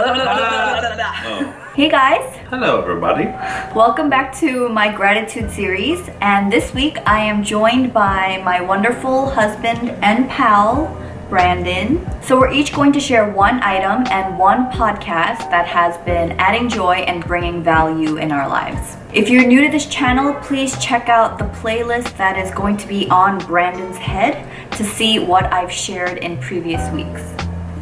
Oh. Hey guys! Hello everybody. Welcome back to my gratitude series, and this week I am joined by my wonderful husband and pal, Brandon. So we're each going to share one item and one podcast that has been adding joy and bringing value in our lives. If you're new to this channel, please check out the playlist that is going to be on Brandon's head to see what I've shared in previous weeks.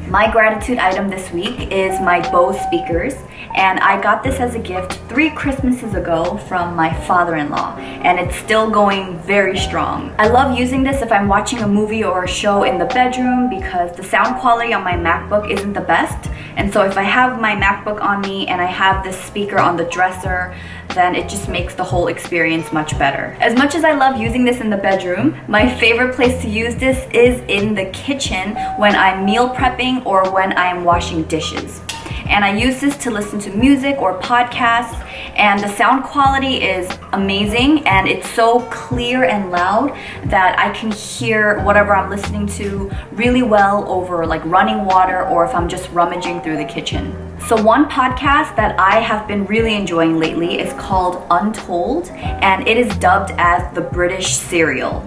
My gratitude item this week is my Bose Speakers, and I got this as a gift 3 Christmases ago from my father-in-law, and it's still going very strong. I love using this if I'm watching a movie or a show in the bedroom because the sound quality on my MacBook isn't the best, and so if I have my MacBook on me and I have this speaker on the dresser, then it just makes the whole experience much better. As much as I love using this in the bedroom, my favorite place to use this is in the kitchen when I'm meal prepping or when I am washing dishes. And I use this to listen to music or podcasts, and the sound quality is amazing, and it's so clear and loud that I can hear whatever I'm listening to really well over like running water or if I'm just rummaging through the kitchen. So one podcast that I have been really enjoying lately is called Untold, and it is dubbed as the British Serial.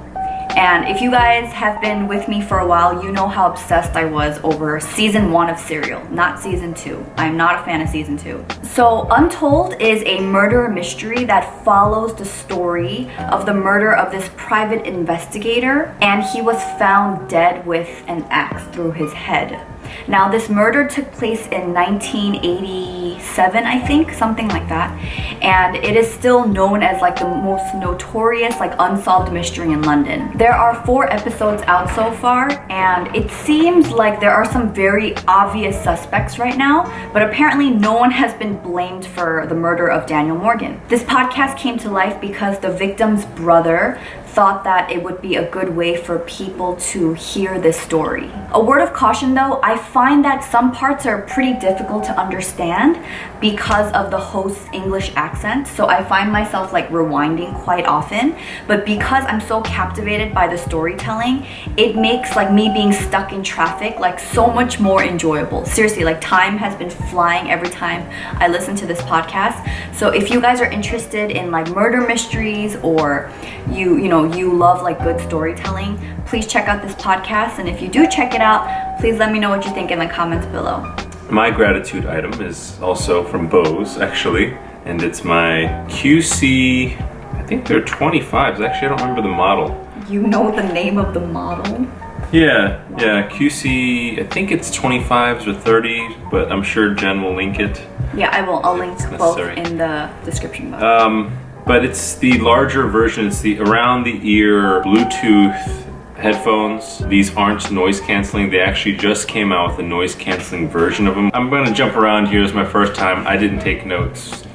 And if you guys have been with me for a while, you know how obsessed I was over season 1 of Serial, not season 2. I'm not a fan of season 2. So Untold is a murder mystery that follows the story of the murder of this private investigator, and he was found dead with an axe through his head. Now this murder took place in 1987, I think, something like that, and it is still known as like the most notorious like unsolved mystery in London. There are 4 episodes out so far, and it seems like there are some very obvious suspects right now, but apparently no one has been blamed for the murder of Daniel Morgan. This podcast came to life because the victim's brother thought that it would be a good way for people to hear this story. A word of caution though, I find that some parts are pretty difficult to understand because of the host's English accent, so I find myself like rewinding quite often, but because I'm so captivated by the storytelling, it makes like me being stuck in traffic like so much more enjoyable. Seriously, like time has been flying every time I listen to this podcast. So if you guys are interested in like murder mysteries, or you love like good storytelling, please check out this podcast. And if you do check it out, please let me know what you think in the comments below. My gratitude item is also from Bose, actually, and it's my QSEE, I think they're 25s. Actually, I don't remember the model. You know the name of the model? Yeah, QSEE, I think it's 25s or 30s, but I'm sure Jen will link it. Yeah, I will. I'll link both in the description box. But it's the larger version. It's the around the ear Bluetooth headphones. These aren't noise canceling. They actually just came out with a noise canceling version of them. I'm gonna jump around here. It's my first time. I didn't take notes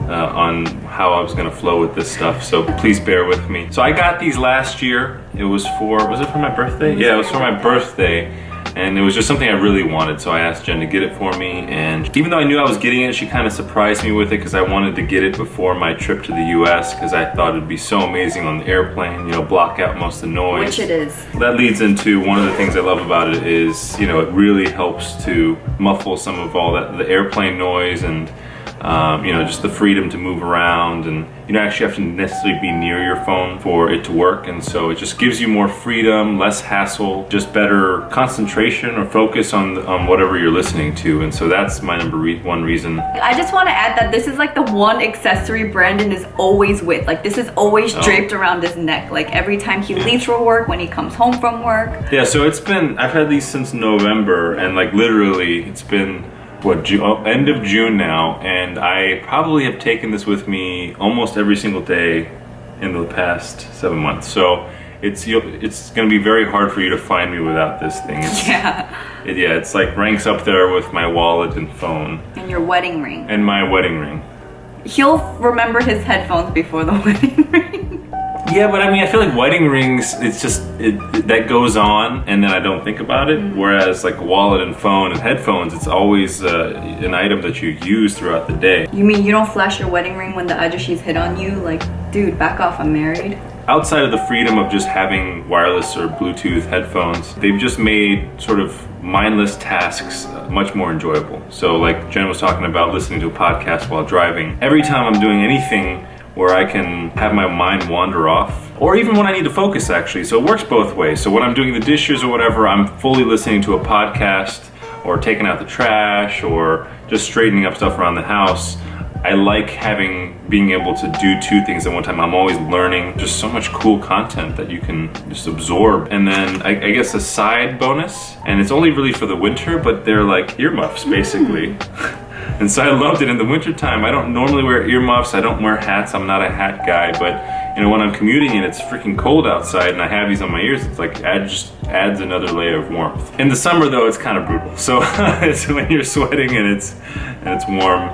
on how I was gonna flow with this stuff, so please bear with me. So I got these last year. Was it for my birthday? Yeah, it was for my birthday. And it was just something I really wanted, so I asked Jen to get it for me. And even though I knew I was getting it, she kind of surprised me with it because I wanted to get it before my trip to the US because I thought it'd be so amazing on the airplane, block out most of the noise. Which it is. That leads into one of the things I love about it is, it really helps to muffle some of all that, the airplane noise, and just the freedom to move around, and you don't actually have to necessarily be near your phone for it to work, and so it just gives you more freedom, less hassle, just better concentration or focus on whatever you're listening to. And so that's my one reason. I just want to add that this is like the one accessory Brandon is always with. Like this is always draped around his neck, like every time he leaves for work, when he comes home from work. Yeah, so I've had these since November, and like literally it's been end of June now, and I probably have taken this with me almost every single day in the past 7 months. So it's going to be very hard for you to find me without this thing. It's like ranks up there with my wallet and phone. And your wedding ring. And my wedding ring. He'll remember his headphones before the wedding ring. Yeah, but I mean, I feel like wedding rings, it's just, that goes on and then I don't think about it. Mm-hmm. Whereas like a wallet and phone and headphones, it's always an item that you use throughout the day. You mean you don't flash your wedding ring when the ajashis hit on you? Like, dude, back off, I'm married. outside of the freedom of just having wireless or Bluetooth headphones, they've just made sort of mindless tasks much more enjoyable. So like Jen was talking about listening to a podcast while driving. Every time I'm doing anything where I can have my mind wander off, or even when I need to focus actually. So it works both ways. So when I'm doing the dishes or whatever, I'm fully listening to a podcast or taking out the trash or just straightening up stuff around the house. I like being able to do two things at one time. I'm always learning just so much cool content that you can just absorb. And then I guess a side bonus, and it's only really for the winter, but they're like earmuffs basically. And so I loved it in the wintertime. I don't normally wear earmuffs, I don't wear hats, I'm not a hat guy, but you know, when I'm commuting and it's freaking cold outside and I have these on my ears, it's like it just adds another layer of warmth. In the summer though, it's kind of brutal. So it's when you're sweating and it's warm,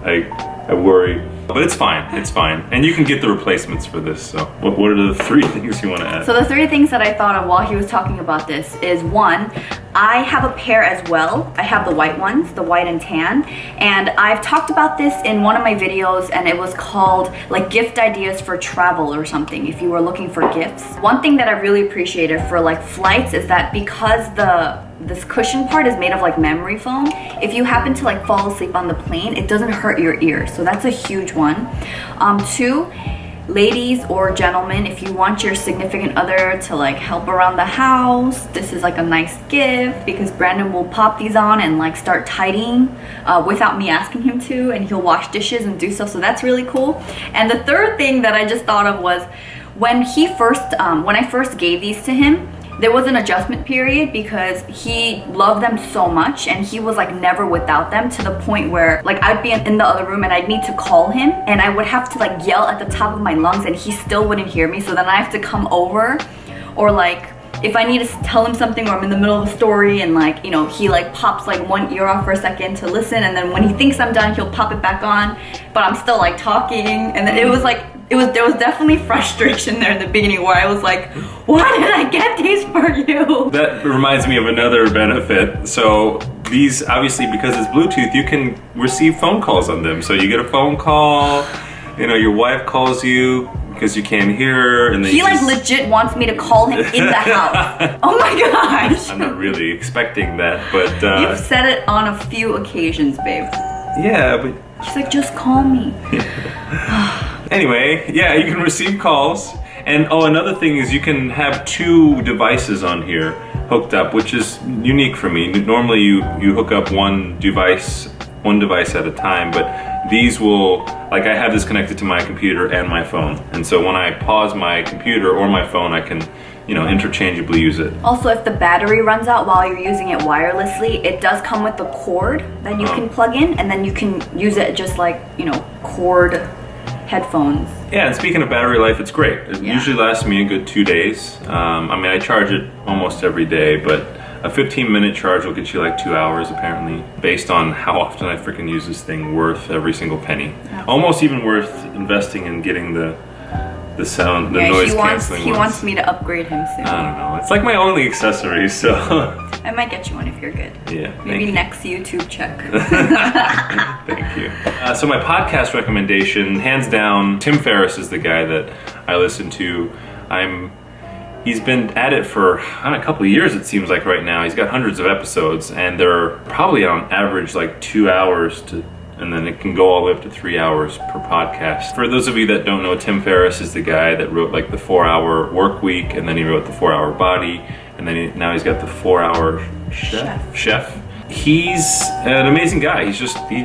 I worry. But it's fine, it's fine. And you can get the replacements for this. So what are the three things you want to add? So the three things that I thought of while he was talking about this is, one, I have a pair as well. I have the white ones, the white and tan. And I've talked about this in one of my videos, and it was called like gift ideas for travel or something, if you were looking for gifts. One thing that I really appreciated for like flights is that because this cushion part is made of like memory foam, if you happen to like fall asleep on the plane, it doesn't hurt your ears. So that's a huge one. Two, ladies or gentlemen, if you want your significant other to like help around the house, this is like a nice gift, because Brandon will pop these on and like start tidying without me asking him to, and he'll wash dishes and do stuff. So that's really cool. And the third thing that I just thought of was when I first gave these to him, there was an adjustment period because he loved them so much and he was like never without them, to the point where like I'd be in the other room and I'd need to call him and I would have to like yell at the top of my lungs and he still wouldn't hear me. So then I have to come over, or like if I need to tell him something or I'm in the middle of a story and like, you know, he like pops like one ear off for a second to listen, and then when he thinks I'm done, he'll pop it back on, but I'm still like talking. And then it was like, there was definitely frustration there in the beginning where I was like, why did I get these for you? That reminds me of another benefit. So these, obviously because it's Bluetooth, you can receive phone calls on them. So you get a phone call, you know, your wife calls you because you can't hear her, and then he like legit wants me to call him in the house. Oh my gosh. I'm not really expecting that, but you've said it on a few occasions, babe. Yeah, but she's like, just call me. Anyway, yeah, you can receive calls. And oh, another thing is you can have two devices on here hooked up, which is unique for me. Normally you hook up one device at a time, but these will, like I have this connected to my computer and my phone. And so when I pause my computer or my phone, I can, you know, interchangeably use it. Also, if the battery runs out while you're using it wirelessly, it does come with the cord that you can plug in, and then you can use it just like, you know, cord headphones. Yeah, and speaking of battery life, it's great. It usually lasts me a good 2 days. I mean, I charge it almost every day, but a 15-minute charge will get you like 2 hours apparently, based on how often I freaking use this thing. Worth every single penny. Absolutely. Almost even worth investing in getting the sound, the noise canceling ones. He wants me to upgrade him soon. I don't know. It's like my only accessory, so. I might get you one if you're good. Yeah. Maybe next YouTube check. Thank you. So my podcast recommendation, hands down, Tim Ferriss is the guy that I listen to. He's been at it for a couple of years, it seems like right now. He's got hundreds of episodes, and they're probably on average like 2 hours and then it can go all the way up to 3 hours per podcast. For those of you that don't know, Tim Ferriss is the guy that wrote like the 4-Hour Work Week, and then he wrote the 4-Hour Body, and then now he's got the 4-Hour Chef. He's an amazing guy. He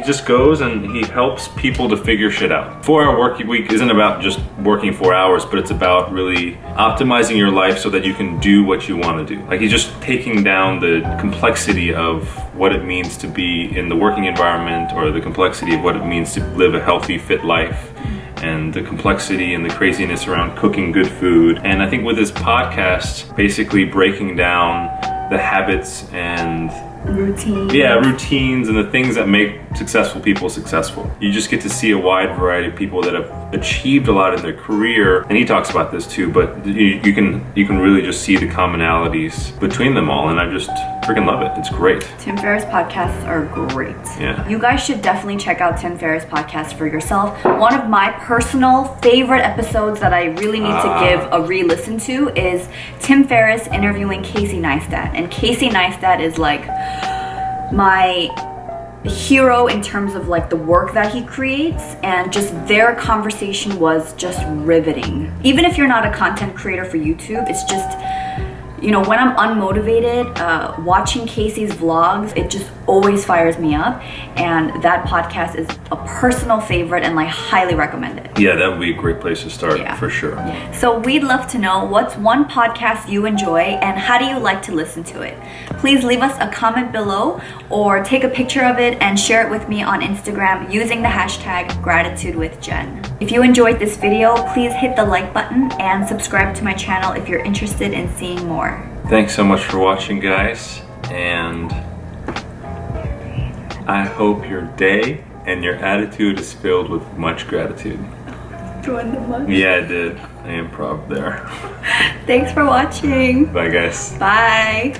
just goes and he helps people to figure shit out. 4-Hour Work Week isn't about just working 4 hours, but it's about really optimizing your life so that you can do what you want to do. Like, he's just taking down the complexity of what it means to be in the working environment, or the complexity of what it means to live a healthy, fit life, and the complexity and the craziness around cooking good food. And I think with this podcast, basically breaking down the habits and routine. Yeah, routines and the things that make successful people successful. You just get to see a wide variety of people that have achieved a lot in their career, and he talks about this too, but you can really just see the commonalities between them all, and I just freaking love it. It's great. Tim Ferriss podcasts are great. Yeah. You guys should definitely check out Tim Ferriss podcast for yourself. One of my personal favorite episodes that I really need to give a re-listen to is Tim Ferriss interviewing Casey Neistat. And Casey Neistat is like my hero in terms of like the work that he creates, and just their conversation was just riveting. Even if you're not a content creator for YouTube, it's just, you know, when I'm unmotivated, watching Casey's vlogs, it just always fires me up, and that podcast is a personal favorite and like highly recommend it. Yeah, that would be a great place to start, Yeah. for sure. So we'd love to know what's one podcast you enjoy and how do you like to listen to it. Please leave us a comment below or take a picture of it and share it with me on Instagram using the hashtag #GratitudeWithJenn. If you enjoyed this video, please hit the like button and subscribe to my channel if you're interested in seeing more. Thanks so much for watching, guys, and I hope your day and your attitude is filled with much gratitude. Join the much. Yeah, I did. I improv there. Thanks for watching. Bye, guys. Bye.